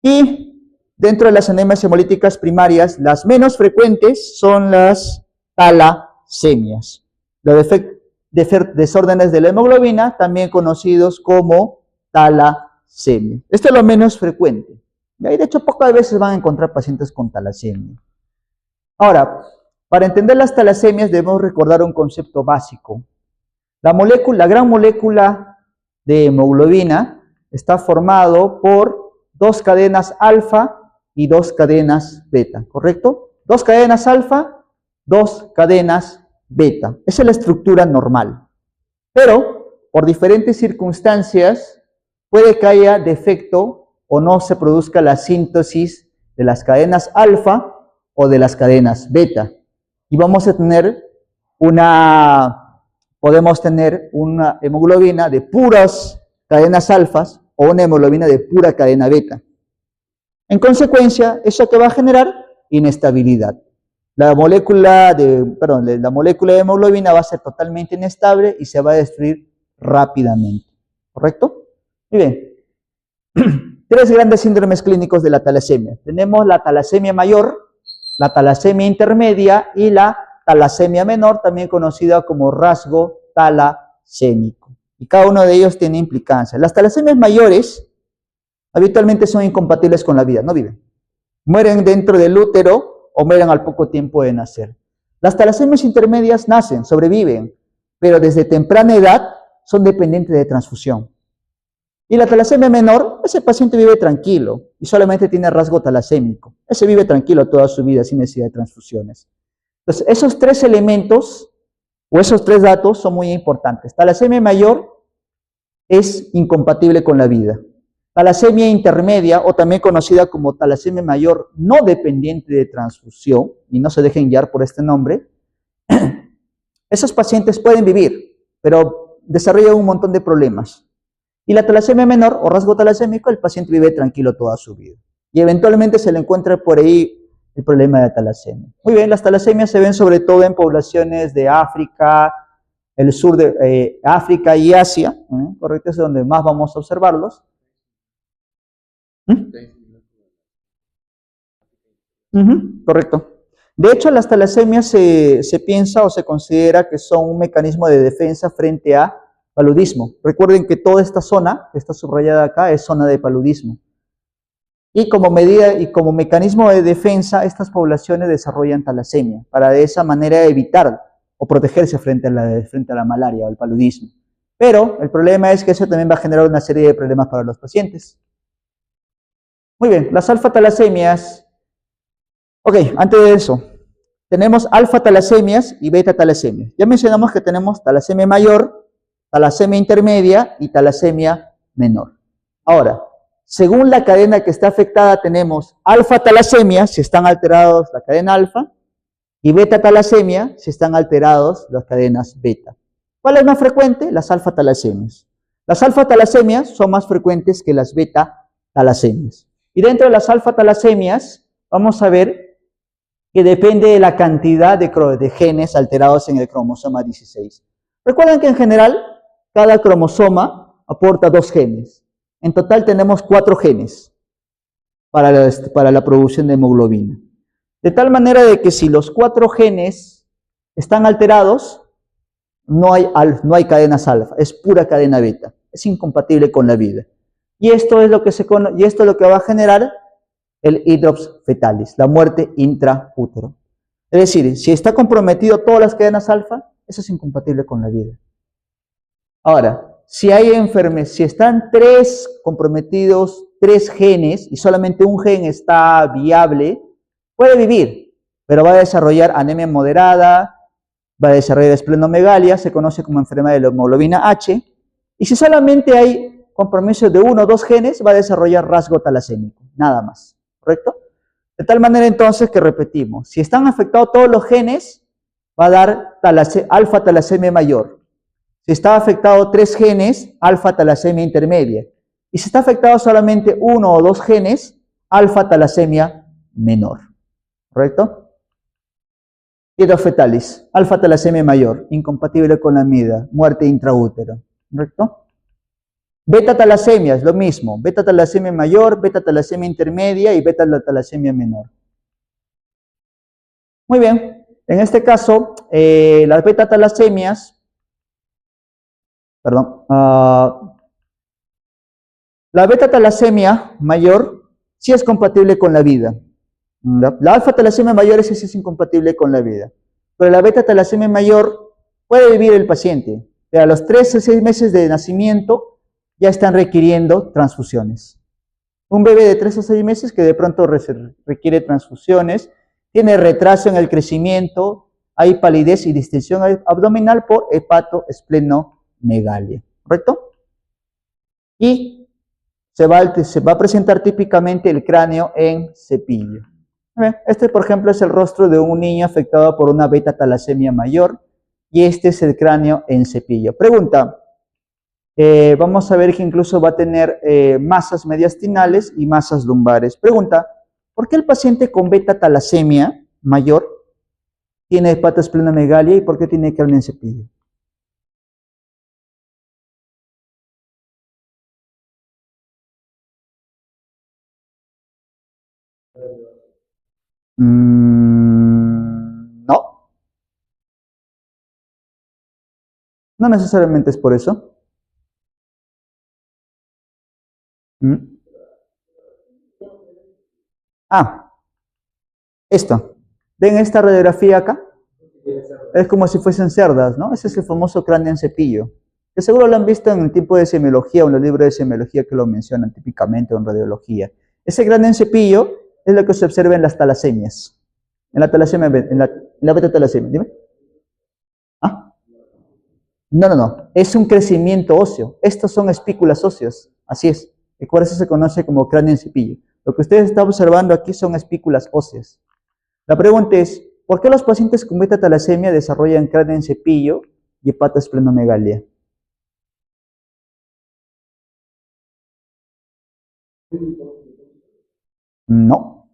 Y dentro de las anemias hemolíticas primarias, las menos frecuentes son las talasemias. Los desórdenes de la hemoglobina, también conocidos como talasemia. Esto es lo menos frecuente. Y de hecho, pocas veces van a encontrar pacientes con talasemia. Ahora, para entender las talasemias debemos recordar un concepto básico. La gran molécula de hemoglobina está formado por 2 cadenas alfa y 2 cadenas beta, ¿correcto? 2 cadenas alfa, 2 cadenas beta. Esa es la estructura normal. Pero, por diferentes circunstancias, puede que haya defecto o no se produzca la síntesis de las cadenas alfa o de las cadenas beta. Y vamos a tener podemos tener una hemoglobina de puras cadenas alfas o una hemoglobina de pura cadena beta. En consecuencia, ¿eso que va a generar? Inestabilidad. La molécula de hemoglobina va a ser totalmente inestable y se va a destruir rápidamente. ¿Correcto? Muy bien. Tres grandes síndromes clínicos de la talasemia. Tenemos la talasemia mayor, la talasemia intermedia y la talasemia menor, también conocida como rasgo talasémico. Y cada uno de ellos tiene implicancias. Las talasemias mayores habitualmente son incompatibles con la vida, no viven. Mueren dentro del útero o mueren al poco tiempo de nacer. Las talasemias intermedias nacen, sobreviven, pero desde temprana edad son dependientes de transfusión. Y la talasemia menor, ese paciente vive tranquilo y solamente tiene rasgo talasémico. Ese vive tranquilo toda su vida sin necesidad de transfusiones. Entonces, esos tres elementos o esos tres datos son muy importantes. Talasemia mayor es incompatible con la vida. Talasemia intermedia, o también conocida como talasemia mayor no dependiente de transfusión, y no se dejen guiar por este nombre, esos pacientes pueden vivir, pero desarrollan un montón de problemas. Y la talasemia menor, o rasgo talasémico, el paciente vive tranquilo toda su vida. Y eventualmente se le encuentra por ahí el problema de talasemia. Muy bien, las talasemias se ven sobre todo en poblaciones de África, el sur de África y Asia, correcto, es donde más vamos a observarlos. Correcto. De hecho, las talasemias se piensa o se considera que son un mecanismo de defensa frente a paludismo. Recuerden que toda esta zona, que está subrayada acá, es zona de paludismo. Y como medida y como mecanismo de defensa, estas poblaciones desarrollan talasemia, para de esa manera evitar o protegerse frente a la malaria o el paludismo. Pero el problema es que eso también va a generar una serie de problemas para los pacientes. Muy bien, las alfa-talasemias. Ok, antes de eso, tenemos alfa-talasemias y beta-talasemias. Ya mencionamos que tenemos talasemia mayor, talasemia intermedia y talasemia menor. Ahora, según la cadena que está afectada, tenemos alfa-talasemia, si están alterados la cadena alfa, y beta-talasemia, si están alterados las cadenas beta. ¿Cuál es más frecuente? Las alfa-talasemias. Las alfa-talasemias son más frecuentes que las beta-talasemias. Y dentro de las alfa-talasemias, vamos a ver que depende de la cantidad de genes alterados en el cromosoma 16. Recuerden que en general, cada cromosoma aporta 2 genes. En total tenemos 4 genes para la producción de hemoglobina. De tal manera de que si los 4 genes están alterados, no hay cadenas alfa, es pura cadena beta. Es incompatible con la vida. Y esto es lo que va a generar el hidrops fetalis, la muerte intraútero. Es decir, si está comprometido todas las cadenas alfa, eso es incompatible con la vida. Ahora, si están comprometidos 3 genes y solamente un gen está viable, puede vivir, pero va a desarrollar anemia moderada, va a desarrollar esplenomegalia, se conoce como enfermedad de la hemoglobina H, y si solamente hay compromiso de 1 o 2 genes, va a desarrollar rasgo talasémico, nada más, ¿correcto? De tal manera entonces que repetimos, si están afectados todos los genes, va a dar alfa-talasemia mayor. Si está afectado 3 genes, alfa-talasemia intermedia. Y si está afectado solamente 1 o 2 genes, alfa-talasemia menor. ¿Correcto? Hidrops fetalis, alfa-talasemia mayor, incompatible con la vida, muerte intraútero. ¿Correcto? Beta-talasemia es lo mismo. Beta-talasemia mayor, beta-talasemia intermedia y beta-talasemia menor. Muy bien. En este caso, las beta-talasemias, la beta-talasemia mayor sí es compatible con la vida. La alfa-talasemia mayor sí es incompatible con la vida. Pero la beta-talasemia mayor puede vivir el paciente. Pero a los 3 o 6 meses de nacimiento ya están requiriendo transfusiones. Un bebé de 3 o 6 meses que de pronto requiere transfusiones, tiene retraso en el crecimiento, hay palidez y distensión abdominal por hepatoesplenomegalia, ¿correcto? Y se va a presentar típicamente el cráneo en cepillo. Este, por ejemplo, es el rostro de un niño afectado por una beta-talasemia mayor y este es el cráneo en cepillo. Pregunta, vamos a ver que incluso va a tener masas mediastinales y masas lumbares. Pregunta, ¿por qué el paciente con beta-talasemia mayor tiene hepatoesplenomegalia y por qué tiene cráneo en cepillo? No, no necesariamente es por eso. Mm. Esto. ¿Ven esta radiografía acá? Es como si fuesen cerdas, ¿no? Ese es el famoso cráneo en cepillo. Que seguro lo han visto en el tipo de semiología o en los libros de semiología que lo mencionan típicamente o en radiología. Ese cráneo en cepillo es lo que se observa en las talasemias. En la talasemia, en la beta-talasemia. Dime. ¿Ah? No. Es un crecimiento óseo. Estos son espículas óseas. Así es. Y por eso se conoce como cráneo en cepillo. Lo que ustedes están observando aquí son espículas óseas. La pregunta es, ¿por qué los pacientes con beta-talasemia desarrollan cráneo en cepillo y hepatoesplenomegalia? No.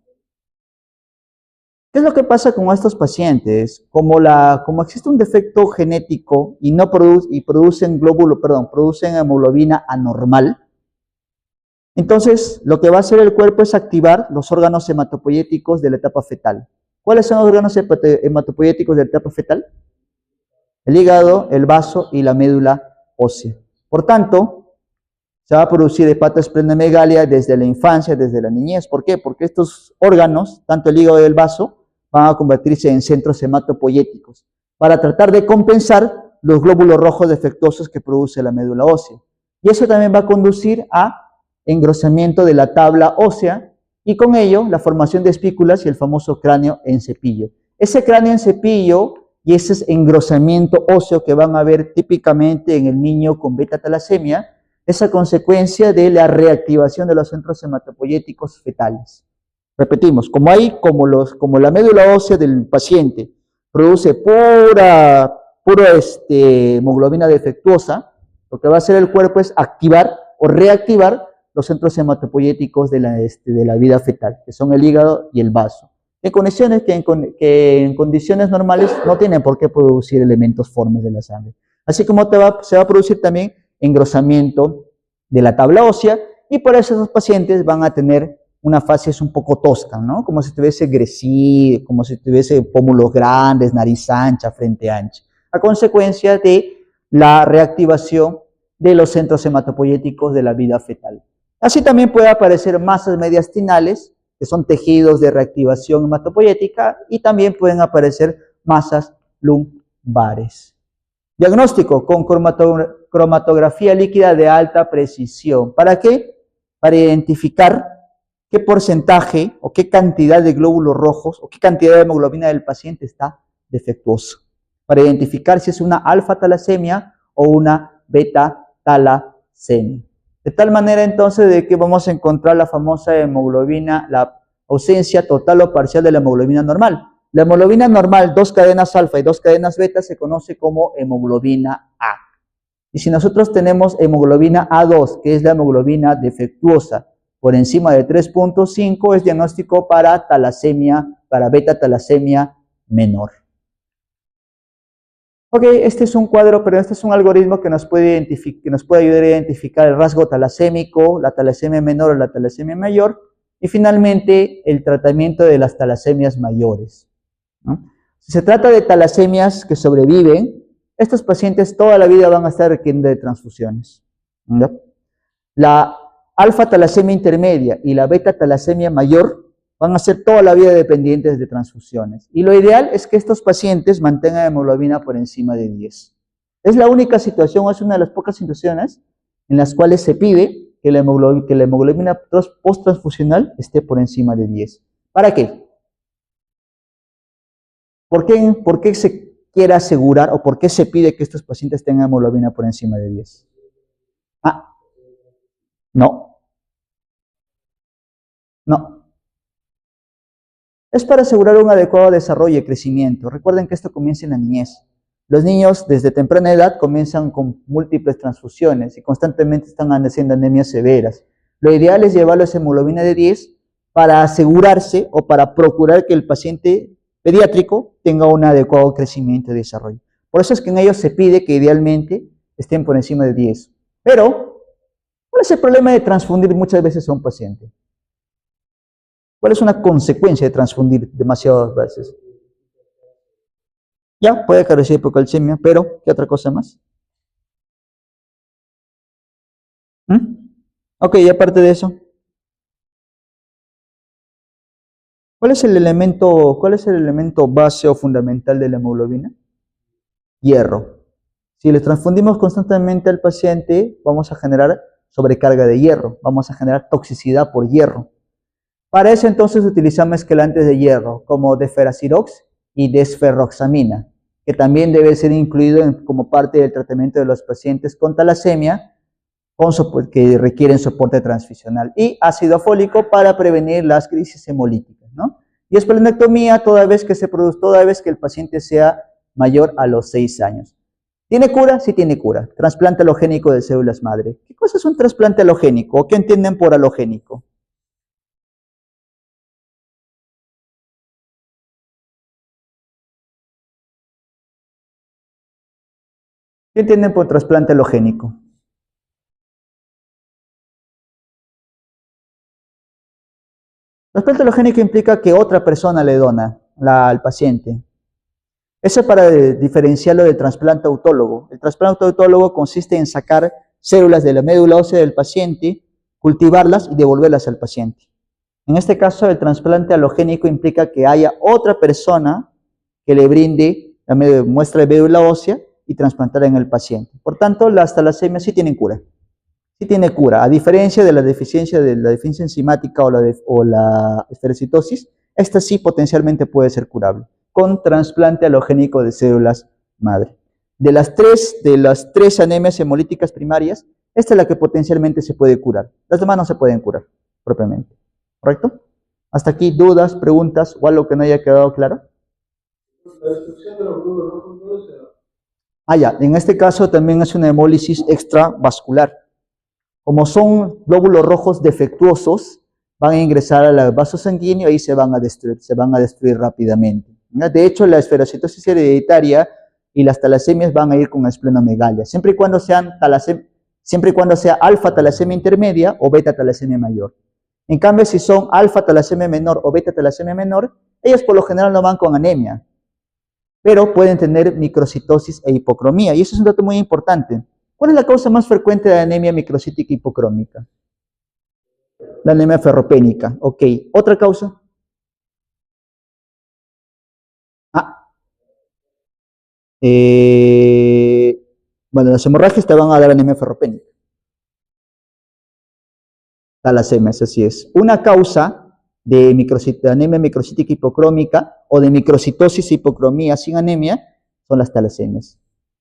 ¿Qué es lo que pasa con estos pacientes? Como existe un defecto genético y no producen producen hemoglobina anormal, entonces lo que va a hacer el cuerpo es activar los órganos hematopoyéticos de la etapa fetal. ¿Cuáles son los órganos hematopoyéticos de la etapa fetal? El hígado, el vaso y la médula ósea. Por tanto, se va a producir hepatoesplenomegalia desde la infancia, desde la niñez. ¿Por qué? Porque estos órganos, tanto el hígado y el vaso, van a convertirse en centros hematopoyéticos para tratar de compensar los glóbulos rojos defectuosos que produce la médula ósea. Y eso también va a conducir a engrosamiento de la tabla ósea y con ello la formación de espículas y el famoso cráneo en cepillo. Ese cráneo en cepillo y ese engrosamiento óseo que van a ver típicamente en el niño con beta-talasemia es a consecuencia de la reactivación de los centros hematopoyéticos fetales. Repetimos, como la médula ósea del paciente produce pura hemoglobina defectuosa, lo que va a hacer el cuerpo es activar o reactivar los centros hematopoyéticos de la vida fetal, que son el hígado y el vaso. En condiciones que en condiciones normales no tienen por qué producir elementos formes de la sangre. Así como se va a producir también engrosamiento de la tabla ósea y por eso esos pacientes van a tener una facies un poco tosca, ¿no? Como si tuviese gresí, como si tuviese pómulos grandes, nariz ancha, frente ancha, a consecuencia de la reactivación de los centros hematopoyéticos de la vida fetal. Así también puede aparecer masas mediastinales, que son tejidos de reactivación hematopoyética, y también pueden aparecer masas lumbares. Diagnóstico con cromatografía líquida de alta precisión. ¿Para qué? Para identificar qué porcentaje o qué cantidad de glóbulos rojos o qué cantidad de hemoglobina del paciente está defectuoso. Para identificar si es una alfa-talasemia o una beta-talasemia. De tal manera entonces de que vamos a encontrar la famosa hemoglobina, la ausencia total o parcial de la hemoglobina normal. La hemoglobina normal, 2 cadenas alfa y 2 cadenas beta, se conoce como hemoglobina A. Y si nosotros tenemos hemoglobina A2, que es la hemoglobina defectuosa, por encima de 3.5, es diagnóstico para beta-talasemia menor. Ok, este es un cuadro, pero este es un algoritmo que nos puede ayudar a identificar el rasgo talasémico, la talasemia menor o la talasemia mayor, y finalmente el tratamiento de las talasemias mayores, ¿no? Si se trata de talasemias que sobreviven, estos pacientes toda la vida van a estar requiriendo de transfusiones, ¿no? La alfa-talasemia intermedia y la beta-talasemia mayor van a ser toda la vida dependientes de transfusiones. Y lo ideal es que estos pacientes mantengan hemoglobina por encima de 10. Es la única situación, es una de las pocas situaciones en las cuales se pide que la hemoglobina post-transfusional esté por encima de 10. ¿Para qué? ¿Por qué se quiere asegurar o por qué se pide que estos pacientes tengan hemoglobina por encima de 10? Ah, no, no. Es para asegurar un adecuado desarrollo y crecimiento. Recuerden que esto comienza en la niñez. Los niños desde temprana edad comienzan con múltiples transfusiones y constantemente están haciendo anemias severas. Lo ideal es llevarlos a hemoglobina de 10 para asegurarse o para procurar que el paciente pediátrico tenga un adecuado crecimiento y desarrollo. Por eso es que en ellos se pide que idealmente estén por encima de 10. Pero, ¿cuál es el problema de transfundir muchas veces a un paciente? ¿Cuál es una consecuencia de transfundir demasiadas veces? Ya, puede carecer de hipocalcemia, pero ¿qué otra cosa más? ¿Mm? Ok, y aparte de eso, cuál es el elemento base o fundamental de la hemoglobina? Hierro. Si le transfundimos constantemente al paciente, vamos a generar sobrecarga de hierro, vamos a generar toxicidad por hierro. Para eso entonces utilizamos quelantes de hierro, como deferasirox y desferroxamina, que también debe ser incluido como parte del tratamiento de los pacientes con talasemia, que requieren soporte transfusional, y ácido fólico para prevenir las crisis hemolíticas, ¿no? Y esplenectomía toda vez que se produce, toda vez que el paciente sea mayor a los 6 años. ¿Tiene cura? Sí tiene cura. Trasplante alogénico de células madre. ¿Qué cosa es un trasplante alogénico? ¿O qué entienden por alogénico? ¿Qué entienden por trasplante alogénico? Trasplante alogénico implica que otra persona le dona al paciente. Eso para diferenciarlo del trasplante autólogo. El trasplante autólogo consiste en sacar células de la médula ósea del paciente, cultivarlas y devolverlas al paciente. En este caso, el trasplante alogénico implica que haya otra persona que le brinde la muestra de médula ósea y trasplantar en el paciente. Por tanto, las talasemias sí tienen cura. Sí tiene cura. A diferencia de la deficiencia enzimática o la esterocitosis, esta sí potencialmente puede ser curable con trasplante alogénico de células madre. De las tres anemias hemolíticas primarias, esta es la que potencialmente se puede curar. Las demás no se pueden curar propiamente. ¿Correcto? Hasta aquí, dudas, preguntas o algo que no haya quedado claro. La destrucción de los glóbulos rojos no se da. Ah, ya, en este caso también es una hemólisis extravascular. Como son glóbulos rojos defectuosos, van a ingresar al vaso sanguíneo y se van a destruir rápidamente. De hecho, la esferocitosis hereditaria y las talasemias van a ir con esplenomegalia, siempre y cuando sea alfa talasemia intermedia o beta talasemia mayor. En cambio, si son alfa talasemia menor o beta talasemia menor, ellas por lo general no van con anemia, pero pueden tener microcitosis e hipocromía, y eso es un dato muy importante. ¿Cuál es la causa más frecuente de anemia microcítica hipocrómica? La anemia ferropénica. Ok. ¿Otra causa? Ah. Bueno, las hemorragias te van a dar anemia ferropénica. Talasemias, así es. Una causa de anemia microcítica hipocrómica o de microcitosis e hipocromía sin anemia son las talasemias.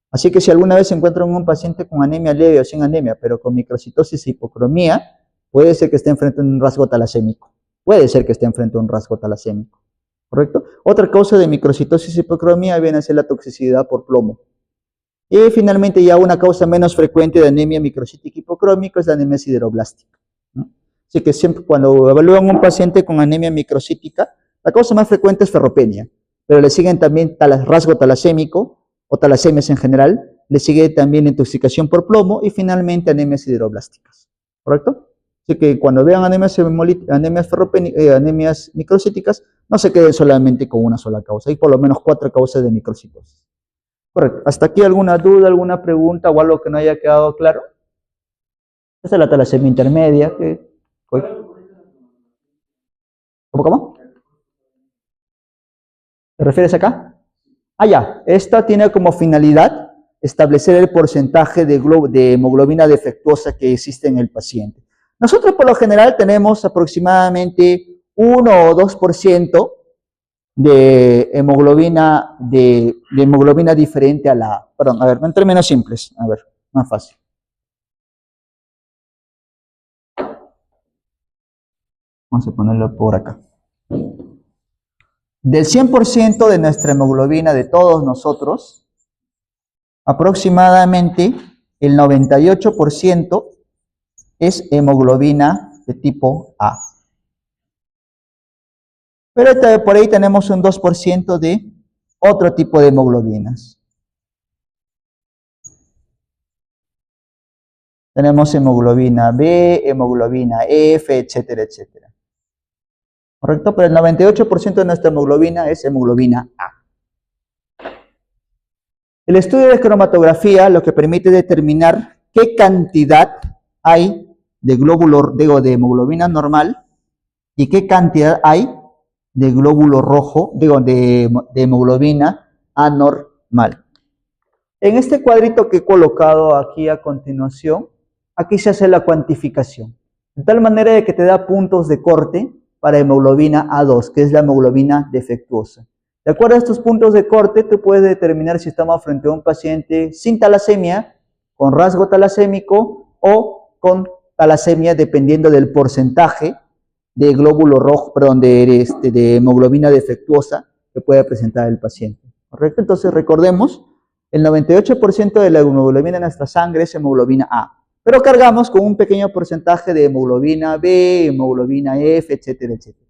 Así que si alguna vez se encuentran un paciente con anemia leve o sin anemia, pero con microcitosis e hipocromía, puede ser que esté enfrente de un rasgo talasémico. Puede ser que esté enfrente de un rasgo talasémico. ¿Correcto? Otra causa de microcitosis e hipocromía viene a ser la toxicidad por plomo. Y finalmente ya una causa menos frecuente de anemia microcítica hipocrómica es la anemia sideroblástica, ¿no? Así que siempre cuando evalúan un paciente con anemia microcítica, la causa más frecuente es ferropenia, pero le siguen también rasgo talasémico o talasemias en general, le sigue también intoxicación por plomo y finalmente anemias sideroblásticas. ¿Correcto? Así que cuando vean anemias microcíticas, no se queden solamente con una sola causa, hay por lo menos 4 causas de microcitosis. Correcto. ¿Hasta aquí alguna duda, alguna pregunta o algo que no haya quedado claro? Esta es la talasemia intermedia. ¿Cómo? ¿Te refieres acá? Ah, ya. Esta tiene como finalidad establecer el porcentaje de hemoglobina defectuosa que existe en el paciente. Nosotros por lo general tenemos aproximadamente 1 o 2% de hemoglobina, de hemoglobina diferente a la A. Perdón, a ver, en términos simples, a ver, más fácil. Vamos a ponerlo por acá. Del 100% de nuestra hemoglobina de todos nosotros, aproximadamente el 98% es hemoglobina de tipo A. Pero por ahí tenemos un 2% de otro tipo de hemoglobinas. Tenemos hemoglobina B, hemoglobina F, etcétera, etcétera. ¿Correcto? Pero el 98% de nuestra hemoglobina es hemoglobina A. El estudio de cromatografía lo que permite determinar qué cantidad hay de glóbulo, de hemoglobina normal y qué cantidad hay de glóbulo rojo, de hemoglobina anormal. En este cuadrito que he colocado aquí a continuación, aquí se hace la cuantificación, de tal manera de que te da puntos de corte para hemoglobina A2, que es la hemoglobina defectuosa. De acuerdo a estos puntos de corte, tú puedes determinar si estamos frente a un paciente sin talasemia, con rasgo talasémico o con talasemia, dependiendo del porcentaje de glóbulo rojo, perdón, de hemoglobina defectuosa que pueda presentar el paciente. ¿Correcto? Entonces recordemos, el 98% de la hemoglobina en nuestra sangre es hemoglobina A, pero cargamos con un pequeño porcentaje de hemoglobina B, hemoglobina F, etcétera, etcétera.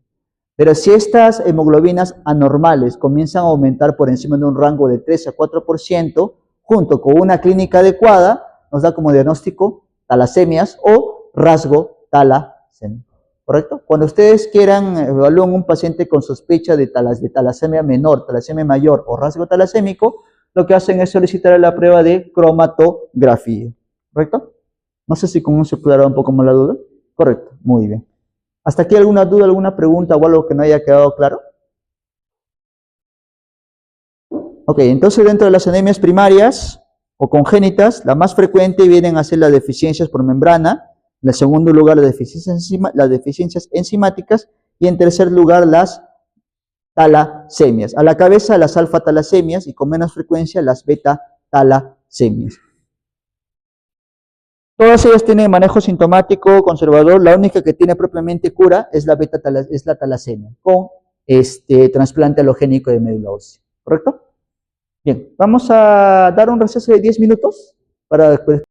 Pero si estas hemoglobinas anormales comienzan a aumentar por encima de un rango de 3 a 4%, junto con una clínica adecuada, nos da como diagnóstico talasemias o rasgo talasémico. ¿Correcto? Cuando ustedes quieran evaluar un paciente con sospecha de talasemia menor, talasemia mayor o rasgo talasémico, lo que hacen es solicitar la prueba de cromatografía. ¿Correcto? No sé si con eso se puede dar un poco más la duda. Correcto, muy bien. ¿Hasta aquí alguna duda, alguna pregunta o algo que no haya quedado claro? Ok, entonces dentro de las anemias primarias o congénitas, la más frecuente vienen a ser las deficiencias por membrana, en segundo lugar las deficiencias enzimáticas y en tercer lugar las talasemias. A la cabeza las alfa-talasemias y con menos frecuencia las beta-talasemias. Todas ellas tienen manejo sintomático conservador, la única que tiene propiamente cura es la talasemia, con trasplante halogénico de médula ósea, ¿correcto? Bien, vamos a dar un receso de 10 minutos para después